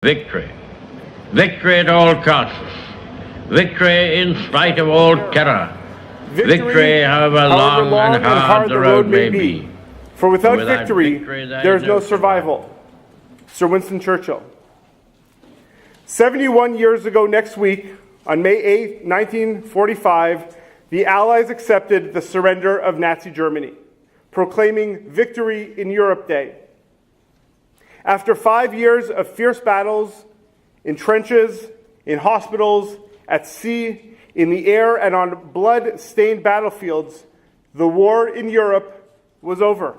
Victory. Victory at all costs. Victory in spite of all terror. Victory, however long and hard the road may be. For without victory, there is no survival. Sir Winston Churchill. 71 years ago next week, on May 8, 1945, the Allies accepted the surrender of Nazi Germany, proclaiming Victory in Europe Day. After 5 years of fierce battles, in trenches, in hospitals, at sea, in the air, and on blood-stained battlefields, the war in Europe was over.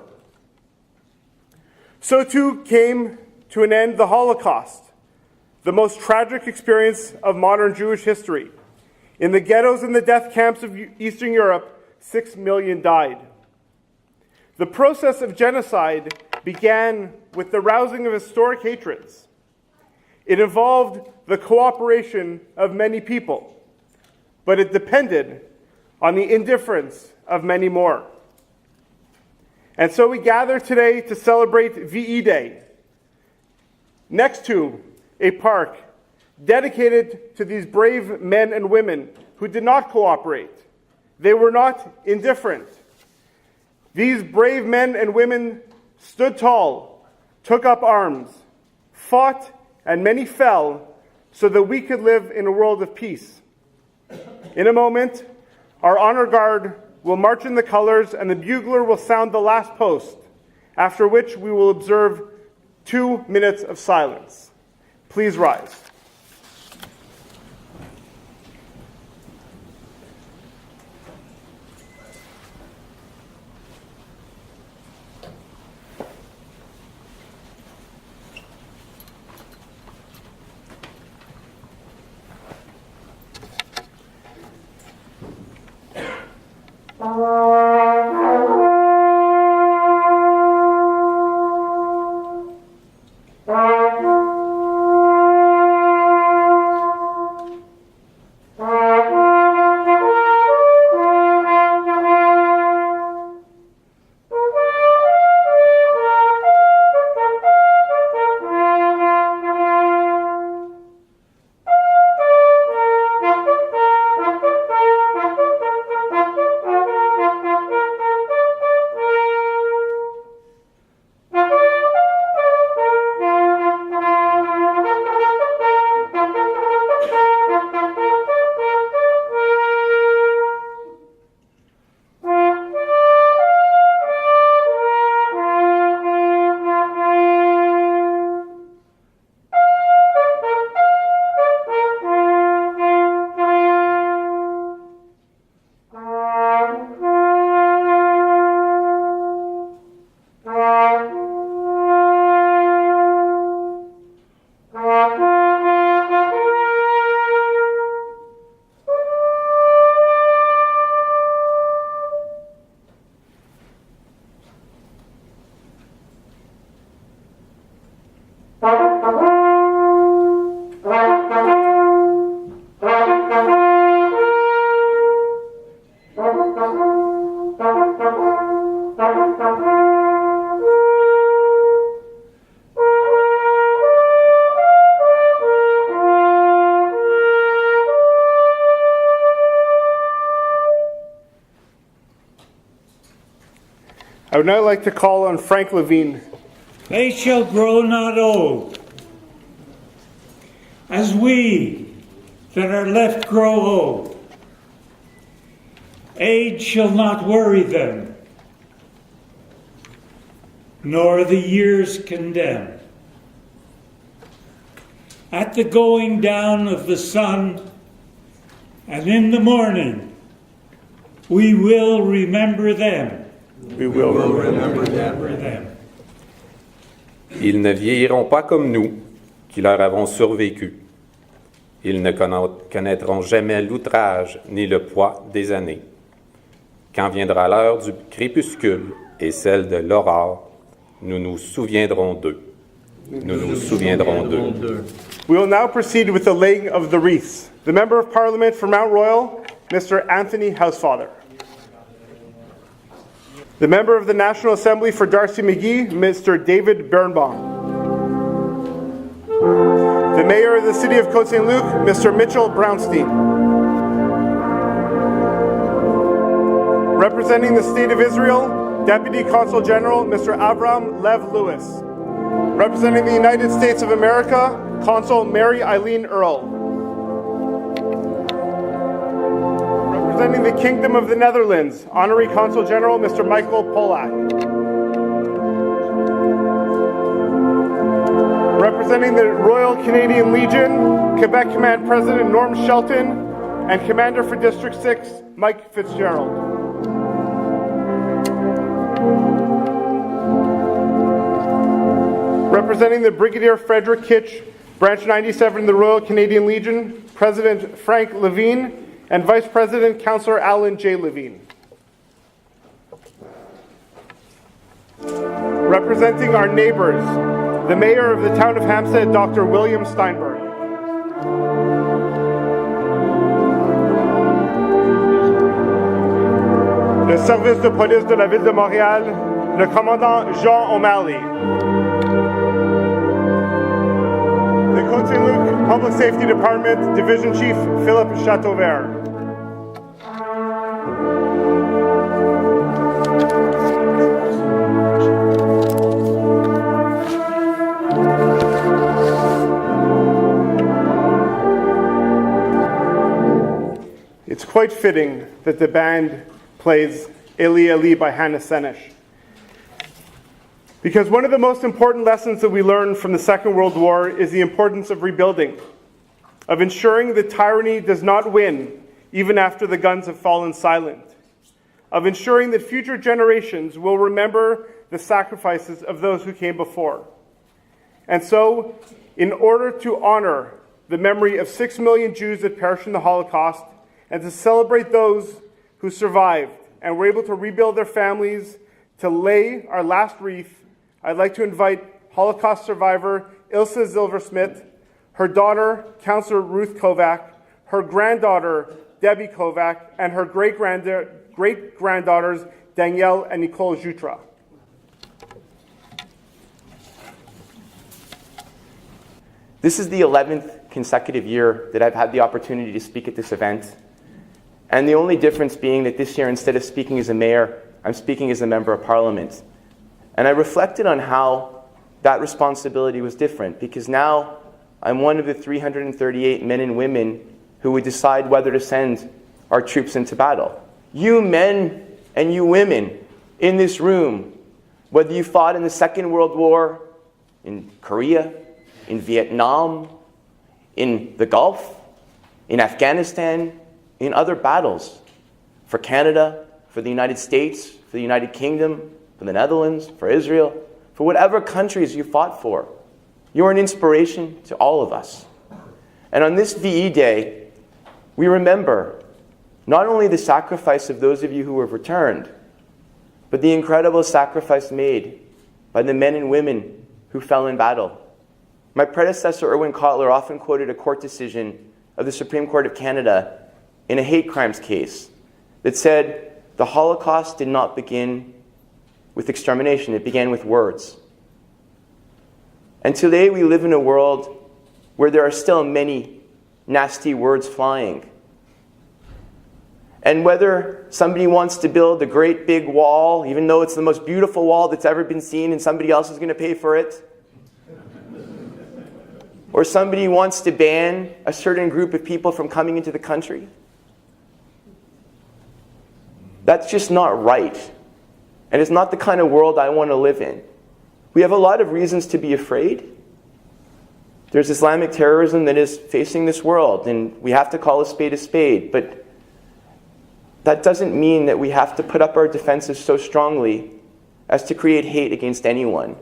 So too came to an end the Holocaust, the most tragic experience of modern Jewish history. In the ghettos and the death camps of Eastern Europe, 6 million died. The process of genocide began with the rousing of historic hatreds. It involved the cooperation of many people, but it depended on the indifference of many more. And so we gather today to celebrate VE Day, next to a park dedicated to these brave men and women who did not cooperate. They were not indifferent. These brave men and women stood tall, took up arms, fought, and many fell so that we could live in a world of peace. In a moment, our honor guard will march in the colors and the bugler will sound the last post, after which we will observe 2 minutes of silence. Please rise. I would now like to call on Frank Levine. They shall grow not old, as we that are left grow old. Age shall not worry them, nor the years condemn. At the going down of the sun, and in the morning, we will remember them. We will remember them. Ils ne vieilliront pas comme nous, qui leur avons survécu. Ils ne connaîtront jamais l'outrage ni le poids des années. Quand viendra l'heure du crépuscule et celle de l'aurore, nous nous souviendrons d'eux. Nous nous souviendrons d'eux. We will now proceed with the laying of the wreaths. The Member of Parliament for Mount Royal, Mr. Anthony Housefather. The Member of the National Assembly for Darcy McGee, Mr. David Birnbaum. The Mayor of the City of Côte Saint-Luc, Mr. Mitchell Brownstein. Representing the State of Israel, Deputy Consul General, Mr. Avram Lev-Louis. Representing the United States of America, Consul Mary Eileen Earl. Representing the Kingdom of the Netherlands, Honorary Consul General, Mr. Michael Polak. Representing the Royal Canadian Legion, Quebec Command President Norm Shelton, and Commander for District 6, Mike Fitzgerald. Representing the Brigadier Frederick Kitch, Branch 97 of the Royal Canadian Legion, President Frank Levine, and Vice President Councillor Alan J. Levine. Representing our neighbors, the Mayor of the Town of Hampstead, Dr. William Steinberg. Le service de police de la ville de Montréal, le commandant Jean O'Malley. The Côte Saint-Luc Public Safety Department Division Chief Philip Chateauvert. It's quite fitting that the band plays Eli Eli by Hannah Senesh. Because one of the most important lessons that we learn from the Second World War is the importance of rebuilding, of ensuring that tyranny does not win even after the guns have fallen silent, of ensuring that future generations will remember the sacrifices of those who came before. And so, in order to honor the memory of 6 million Jews that perished in the Holocaust, and to celebrate those who survived and were able to rebuild their families, to lay our last wreath, I'd like to invite Holocaust survivor Ilse Zilversmith, her daughter, Councillor Ruth Kovac, her granddaughter, Debbie Kovac, and her great-granddaughters, Danielle and Nicole Jutra. This is the 11th consecutive year that I've had the opportunity to speak at this event. And the only difference being that this year, instead of speaking as a mayor, I'm speaking as a member of parliament. And I reflected on how that responsibility was different, because now I'm one of the 338 men and women who would decide whether to send our troops into battle. You men and you women in this room, whether you fought in the Second World War, in Korea, in Vietnam, in the Gulf, in Afghanistan, in other battles, for Canada, for the United States, for the United Kingdom, for the Netherlands, for Israel, for whatever countries you fought for, you're an inspiration to all of us. And on this VE Day, we remember not only the sacrifice of those of you who have returned, but the incredible sacrifice made by the men and women who fell in battle. My predecessor, Erwin Kotler, often quoted a court decision of the Supreme Court of Canada in a hate crimes case that said the Holocaust did not begin with extermination, it began with words. And today we live in a world where there are still many nasty words flying. And whether somebody wants to build a great big wall, even though it's the most beautiful wall that's ever been seen and somebody else is going to pay for it, or somebody wants to ban a certain group of people from coming into the country, that's just not right. And it's not the kind of world I want to live in. We have a lot of reasons to be afraid. There's Islamic terrorism that is facing this world, and we have to call a spade, but that doesn't mean that we have to put up our defenses so strongly as to create hate against anyone.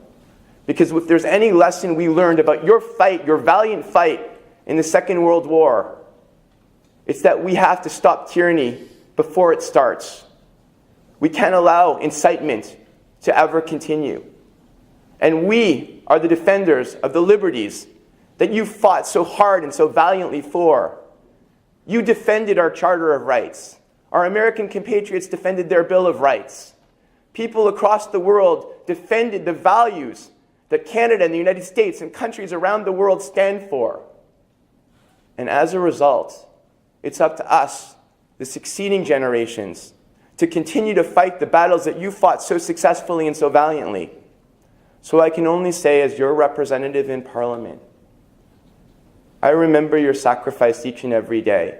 Because if there's any lesson we learned about your fight, your valiant fight in the Second World War, it's that we have to stop tyranny before it starts. We can't allow incitement to ever continue. And we are the defenders of the liberties that you fought so hard and so valiantly for. You defended our Charter of Rights. Our American compatriots defended their Bill of Rights. People across the world defended the values that Canada and the United States and countries around the world stand for. And as a result, it's up to us, the succeeding generations, to continue to fight the battles that you fought so successfully and so valiantly. So I can only say, as your representative in Parliament, I remember your sacrifice each and every day.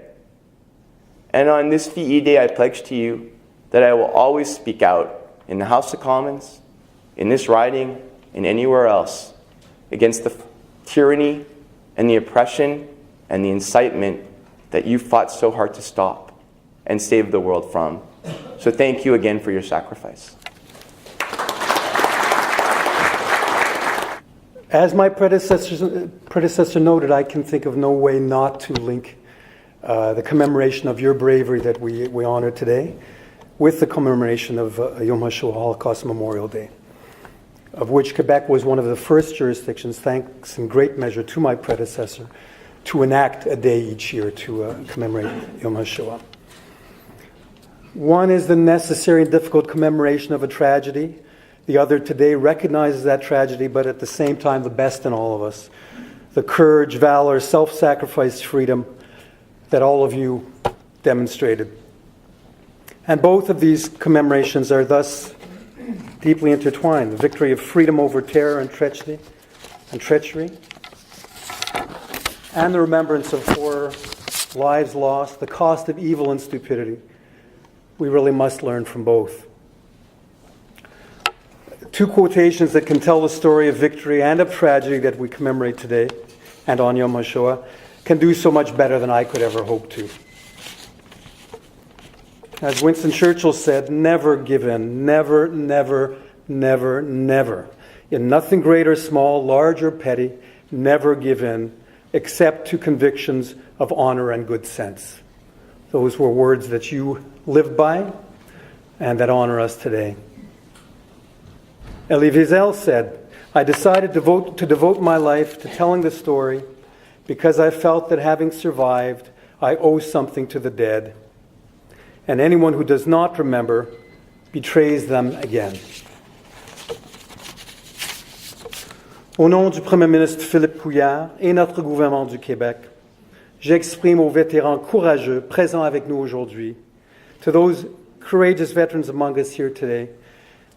And on this VE Day, I pledge to you that I will always speak out in the House of Commons, in this riding, and anywhere else, against the tyranny and the oppression and the incitement that you fought so hard to stop and save the world from. So thank you again for your sacrifice. As my predecessor noted, I can think of no way not to link the commemoration of your bravery that we honor today with the commemoration of Yom HaShoah, Holocaust Memorial Day, of which Quebec was one of the first jurisdictions, thanks in great measure to my predecessor, to enact a day each year to commemorate Yom HaShoah. One is the necessary and difficult commemoration of a tragedy. The other today recognizes that tragedy, but at the same time, the best in all of us. The courage, valor, self-sacrifice, freedom that all of you demonstrated. And both of these commemorations are thus deeply intertwined. The victory of freedom over terror and treachery, and the remembrance of horror, lives lost, the cost of evil and stupidity. We really must learn from both. Two quotations that can tell the story of victory and of tragedy that we commemorate today and on Yom HaShoah can do so much better than I could ever hope to. As Winston Churchill said, never give in, never, never, never, never. In nothing great or small, large or petty, never give in, except to convictions of honor and good sense. Those were words that you lived by and that honor us today. Elie Wiesel said, I decided to devote my life to telling the story because I felt that having survived, I owe something to the dead. And anyone who does not remember betrays them again. Au nom du Premier ministre Philippe Couillard et notre gouvernement du Québec, j'exprime aux vétérans courageux présents avec nous aujourd'hui, to those courageous veterans among us here today,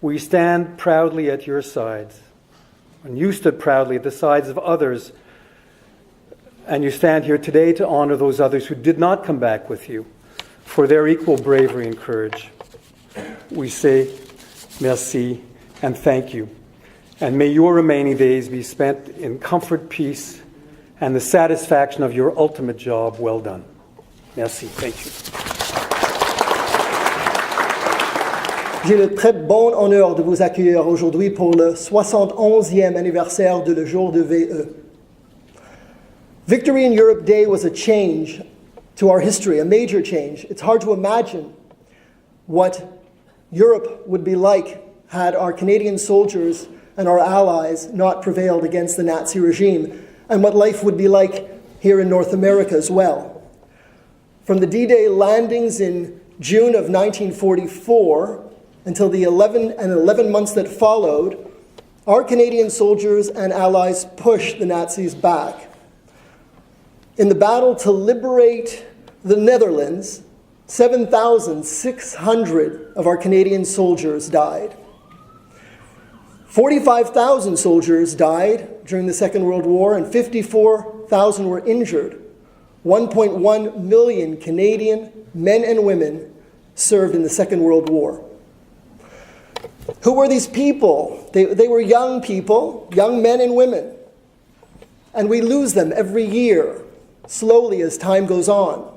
we stand proudly at your sides. And you stood proudly at the sides of others, and you stand here today to honor those others who did not come back with you for their equal bravery and courage. We say merci and thank you. And may your remaining days be spent in comfort, peace, and the satisfaction of your ultimate job well done. Merci. Thank you. J'ai le très bon honneur de vous accueillir aujourd'hui pour le 71e anniversaire de le jour de VE. Victory in Europe Day was a change to our history, a major change. It's hard to imagine what Europe would be like had our Canadian soldiers and our allies not prevailed against the Nazi regime, and what life would be like here in North America as well. From the D-Day landings in June of 1944 until the 11 months that followed, our Canadian soldiers and allies pushed the Nazis back. In the battle to liberate the Netherlands, 7,600 of our Canadian soldiers died. 45,000 soldiers died during the Second World War and 54,000 were injured. 1.1 million Canadian men and women served in the Second World War. Who were these people? They were young people, young men and women. And we lose them every year, slowly as time goes on.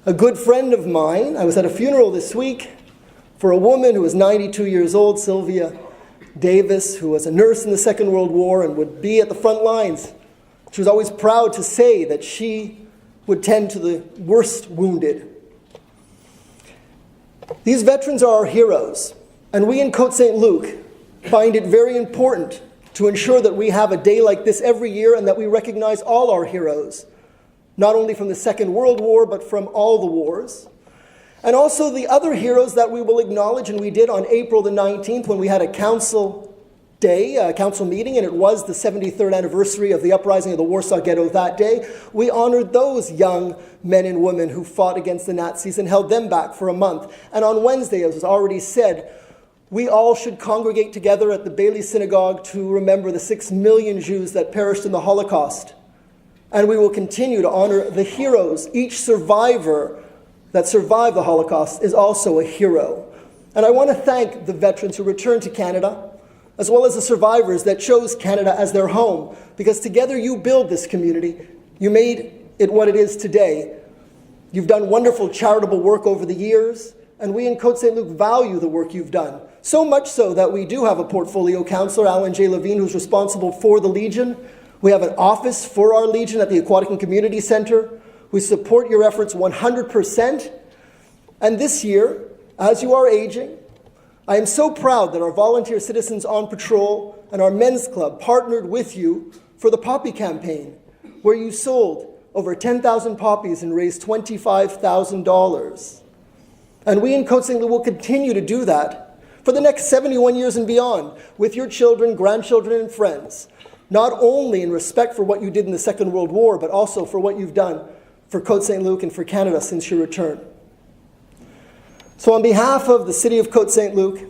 A good friend of mine, I was at a funeral this week for a woman who was 92 years old, Sylvia Davis, who was a nurse in the Second World War and would be at the front lines. She was always proud to say that she would tend to the worst wounded. These veterans are our heroes, and we in Côte Saint-Luc find it very important to ensure that we have a day like this every year and that we recognize all our heroes, not only from the Second World War, but from all the wars. And also the other heroes that we will acknowledge, and we did on April the 19th when we had a council day, council meeting, and it was the 73rd anniversary of the uprising of the Warsaw Ghetto that day, we honored those young men and women who fought against the Nazis and held them back for a month. And on Wednesday, as was already said, we all should congregate together at the Bailey Synagogue to remember the 6 million Jews that perished in the Holocaust. And we will continue to honor the heroes. Each survivor that survived the Holocaust is also a hero. And I want to thank the veterans who returned to Canada, as well as the survivors that chose Canada as their home, because together you build this community. You made it what it is today. You've done wonderful charitable work over the years, and we in Côte Saint-Luc value the work you've done. So much so that we do have a portfolio counselor, Alan J. Levine, who's responsible for the Legion. We have an office for our Legion at the Aquatic and Community Center. We support your efforts 100%. And this year, as you are aging, I am so proud that our volunteer citizens on patrol and our men's club partnered with you for the Poppy campaign, where you sold over 10,000 poppies and raised $25,000. And we in Côte Saint-Luc will continue to do that for the next 71 years and beyond with your children, grandchildren, and friends, not only in respect for what you did in the Second World War, but also for what you've done for Côte Saint-Luc and for Canada since your return. So on behalf of the city of Côte Saint-Luc,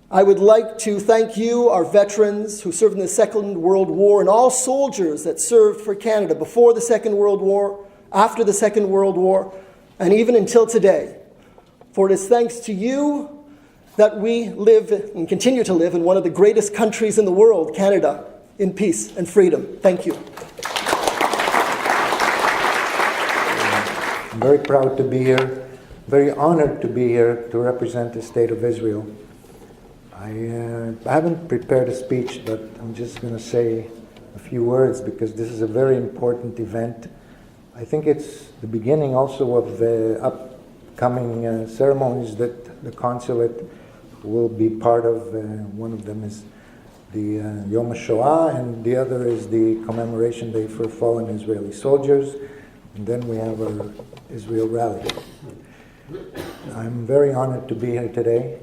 I would like to thank you, our veterans who served in the Second World War, and all soldiers that served for Canada before the Second World War, after the Second World War, and even until today. For it is thanks to you that we live and continue to live in one of the greatest countries in the world, Canada, in peace and freedom. Thank you. I'm very proud to be here. Very honored to be here to represent the State of Israel. I haven't prepared a speech, but I'm just going to say a few words because this is a very important event. I think it's the beginning also of the upcoming ceremonies that the Consulate will be part of. One of them is the Yom HaShoah, and the other is the Commemoration Day for Fallen Israeli Soldiers. And then we have our Israel Rally. I'm very honored to be here today,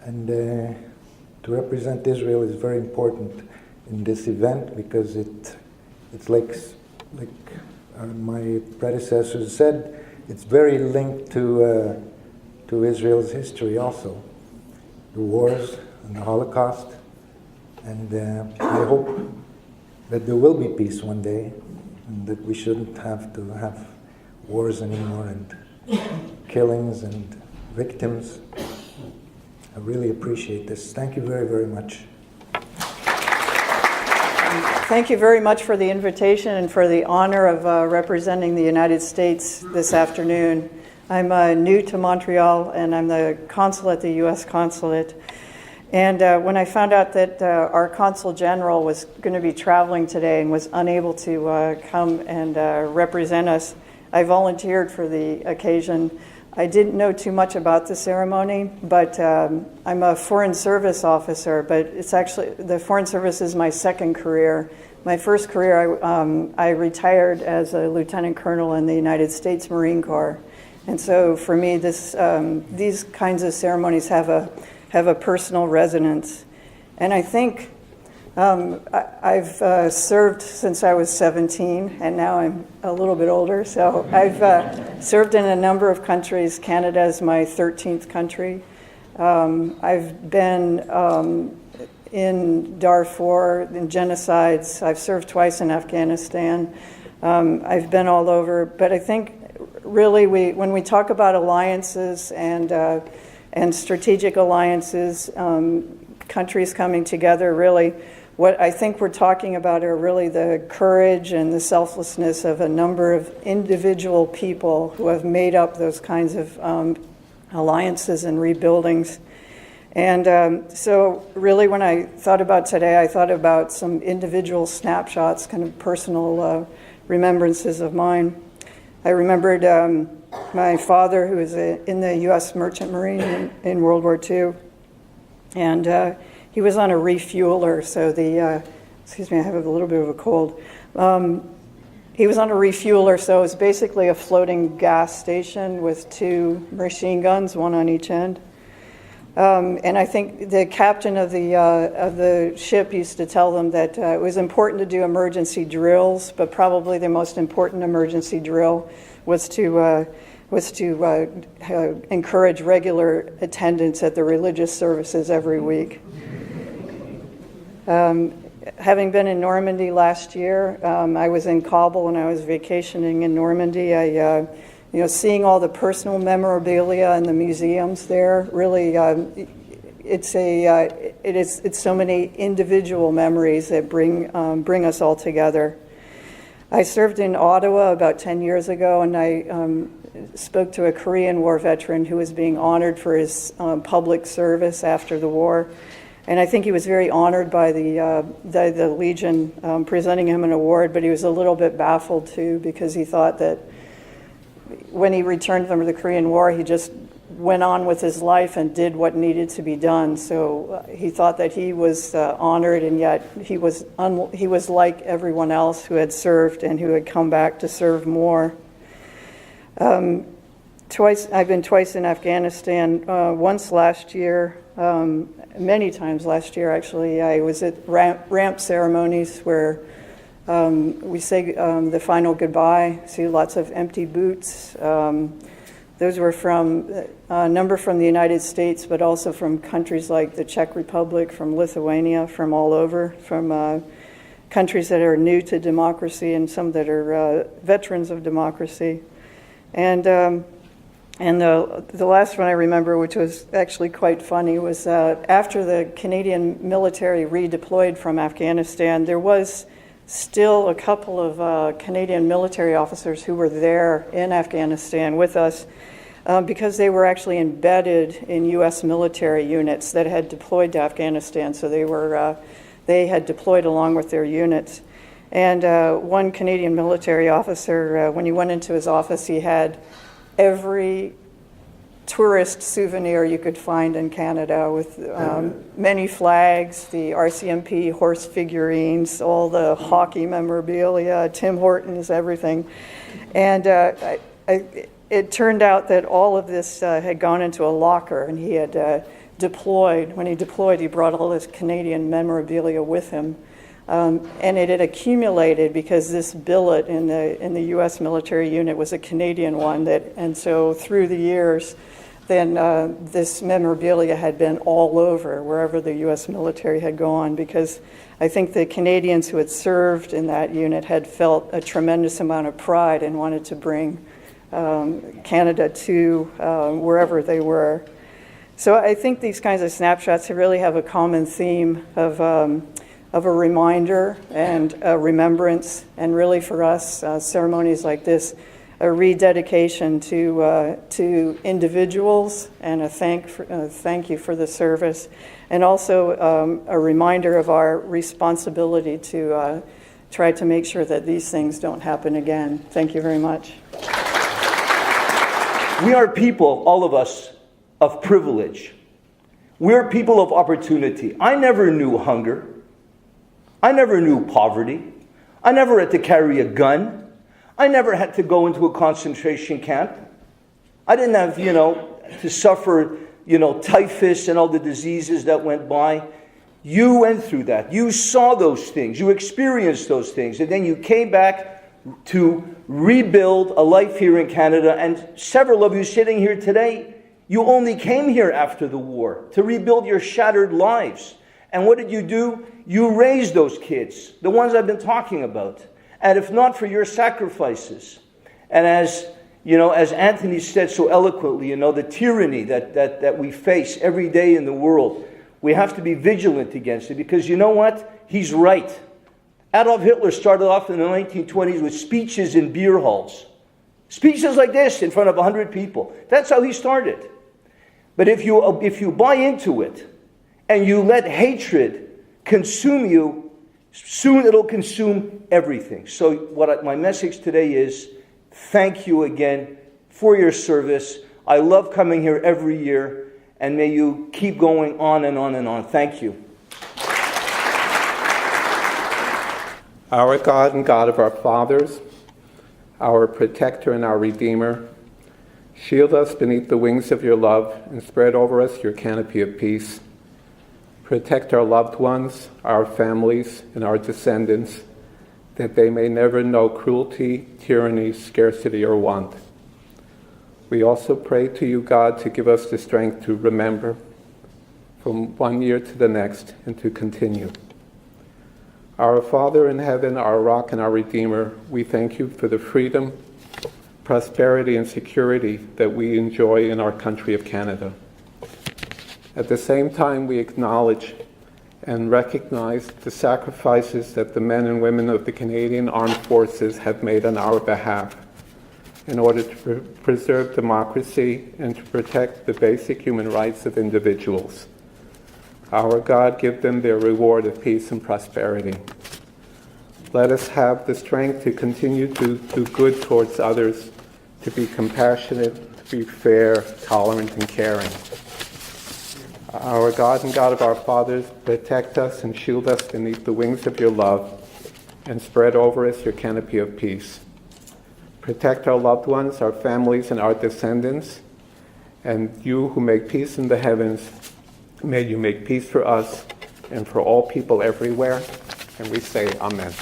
and to represent Israel is very important in this event because it's like my predecessors said, it's very linked to Israel's history also, the wars and the Holocaust, and I hope that there will be peace one day, and that we shouldn't have to have wars anymore and killings and victims. I really appreciate this. Thank you very, very much. Thank you very much for the invitation and for the honor of representing the United States this afternoon. I'm new to Montreal, and I'm the consul at the U.S. Consulate. And when I found out that our Consul General was going to be traveling today and was unable to come and represent us, I volunteered for the occasion. I didn't know too much about the ceremony, but I'm a Foreign Service officer, but it's actually, the Foreign Service is my second career. My first career, I retired as a lieutenant colonel in the United States Marine Corps. And so for me, these kinds of ceremonies have a personal resonance. And I think I've served since I was 17, and now I'm a little bit older. So I've served in a number of countries. Canada is my 13th country. I've been in Darfur, in genocides. I've served twice in Afghanistan. I've been all over. But I think really when we talk about alliances and strategic alliances, countries coming together, really, what I think we're talking about are really the courage and the selflessness of a number of individual people who have made up those kinds of alliances and rebuildings. And so really when I thought about today, I thought about some individual snapshots, kind of personal remembrances of mine. I remembered my father, who was in the U.S. Merchant Marine in World War II. And he was on a refueler, so excuse me, I have a little bit of a cold. He was on a refueler, so it was basically a floating gas station with two machine guns, one on each end. And I think the captain of the ship used to tell them that it was important to do emergency drills, but probably the most important emergency drill was to encourage regular attendance at the religious services every week. Having been in Normandy last year, I was in Kabul and I was vacationing in Normandy. Seeing all the personal memorabilia in the museums there, really, it's so many individual memories that bring us all together. I served in Ottawa about 10 years ago, and I spoke to a Korean War veteran who was being honored for his public service after the war. And I think he was very honored by the Legion presenting him an award, but he was a little bit baffled too, because he thought that when he returned from the Korean War, he just went on with his life and did what needed to be done. So he thought that he was honored, and yet he was like everyone else who had served and who had come back to serve more. I've been twice in Afghanistan. Once last year, many times last year actually. I was at ramp ceremonies where we say the final goodbye. See lots of empty boots. Those were from a number from the United States, but also from countries like the Czech Republic, from Lithuania, from all over, from countries that are new to democracy and some that are veterans of democracy. And the last one I remember, which was actually quite funny, was after the Canadian military redeployed from Afghanistan, there was still a couple of Canadian military officers who were there in Afghanistan with us because they were actually embedded in U.S. military units that had deployed to Afghanistan. So they had deployed along with their units. And one Canadian military officer, when you went into his office, he had every tourist souvenir you could find in Canada, with many flags, the RCMP horse figurines, all the hockey memorabilia, Tim Hortons, everything. And it turned out that all of this had gone into a locker, and he had deployed. When he deployed, he brought all this Canadian memorabilia with him. And it had accumulated because this billet in the U.S. military unit was a Canadian one, and so through the years, then this memorabilia had been all over wherever the U.S. military had gone, because I think the Canadians who had served in that unit had felt a tremendous amount of pride and wanted to bring Canada to wherever they were. So I think these kinds of snapshots really have a common theme of a reminder and a remembrance, and really for us, ceremonies like this, a rededication to individuals and a thank you for the service, and also a reminder of our responsibility to try to make sure that these things don't happen again. Thank you very much. We are people, all of us, of privilege. We're people of opportunity. I never knew hunger. I never knew poverty. I never had to carry a gun. I never had to go into a concentration camp. I didn't have, to suffer, typhus and all the diseases that went by. You went through that. You saw those things. You experienced those things. And then you came back to rebuild a life here in Canada. And several of you sitting here today, you only came here after the war to rebuild your shattered lives. And what did you do? You raised those kids, the ones I've been talking about. And if not for your sacrifices, and as Anthony said so eloquently, the tyranny that we face every day in the world, we have to be vigilant against it, because you know what? He's right. Adolf Hitler started off in the 1920s with speeches in beer halls. Speeches like this in front of 100 people. That's how he started. But if you buy into it, and you let hatred consume you, soon it'll consume everything. So my message today is, thank you again for your service. I love coming here every year, and may you keep going on and on and on. Thank you. Our God and God of our fathers, our protector and our redeemer, Shield us beneath the wings of your love and spread over us your canopy of peace. Protect our loved ones, our families, and our descendants, that they may never know cruelty, tyranny, scarcity, or want. We also pray to you, God, to give us the strength to remember from one year to the next and to continue. Our Father in heaven, our rock and our Redeemer, we thank you for the freedom, prosperity, and security that we enjoy in our country of Canada. At the same time, we acknowledge and recognize the sacrifices that the men and women of the Canadian Armed Forces have made on our behalf in order to preserve democracy and to protect the basic human rights of individuals. Our God, give them their reward of peace and prosperity. Let us have the strength to continue to do good towards others, to be compassionate, to be fair, tolerant, and caring. Our God and God of our fathers, protect us and shield us beneath the wings of your love and spread over us your canopy of peace. Protect our loved ones, our families, and our descendants, and you who make peace in the heavens, may you make peace for us and for all people everywhere. And we say, Amen.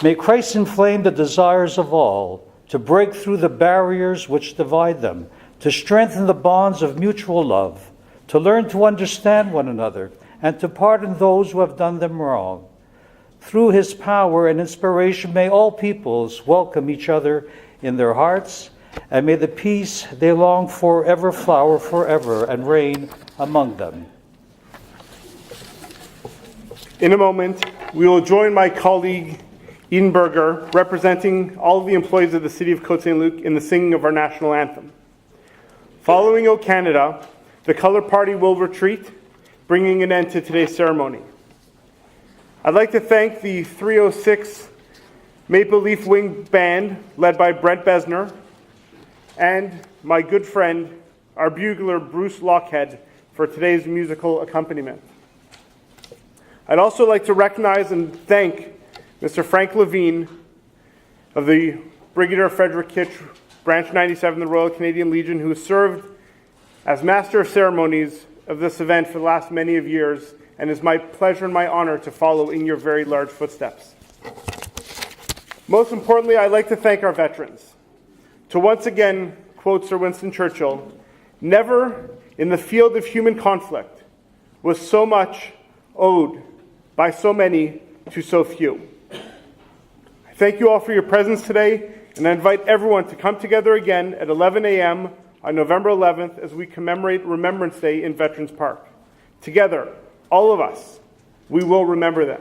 May Christ inflame the desires of all to break through the barriers which divide them, to strengthen the bonds of mutual love, to learn to understand one another, and to pardon those who have done them wrong. Through his power and inspiration, may all peoples welcome each other in their hearts, and may the peace they long for ever flower forever and reign among them. In a moment, we will join my colleague Edenberger, representing all of the employees of the City of Côte Saint-Luc, in the singing of our national anthem. Following O Canada, the Colour Party will retreat, bringing an end to today's ceremony. I'd like to thank the 306 Maple Leaf Wing Band, led by Brent Besner, and my good friend, our bugler Bruce Lockhead, for today's musical accompaniment. I'd also like to recognize and thank Mr. Frank Levine of the Brigadier Frederick Kitch, Branch 97, the Royal Canadian Legion, who served as Master of Ceremonies of this event for the last many of years, and it's my pleasure and my honor to follow in your very large footsteps. Most importantly, I'd like to thank our veterans. To once again quote Sir Winston Churchill, "Never in the field of human conflict was so much owed by so many to so few." I thank you all for your presence today, and I invite everyone to come together again at 11 a.m. on November 11th as we commemorate Remembrance Day in Veterans Park. Together, all of us, we will remember them.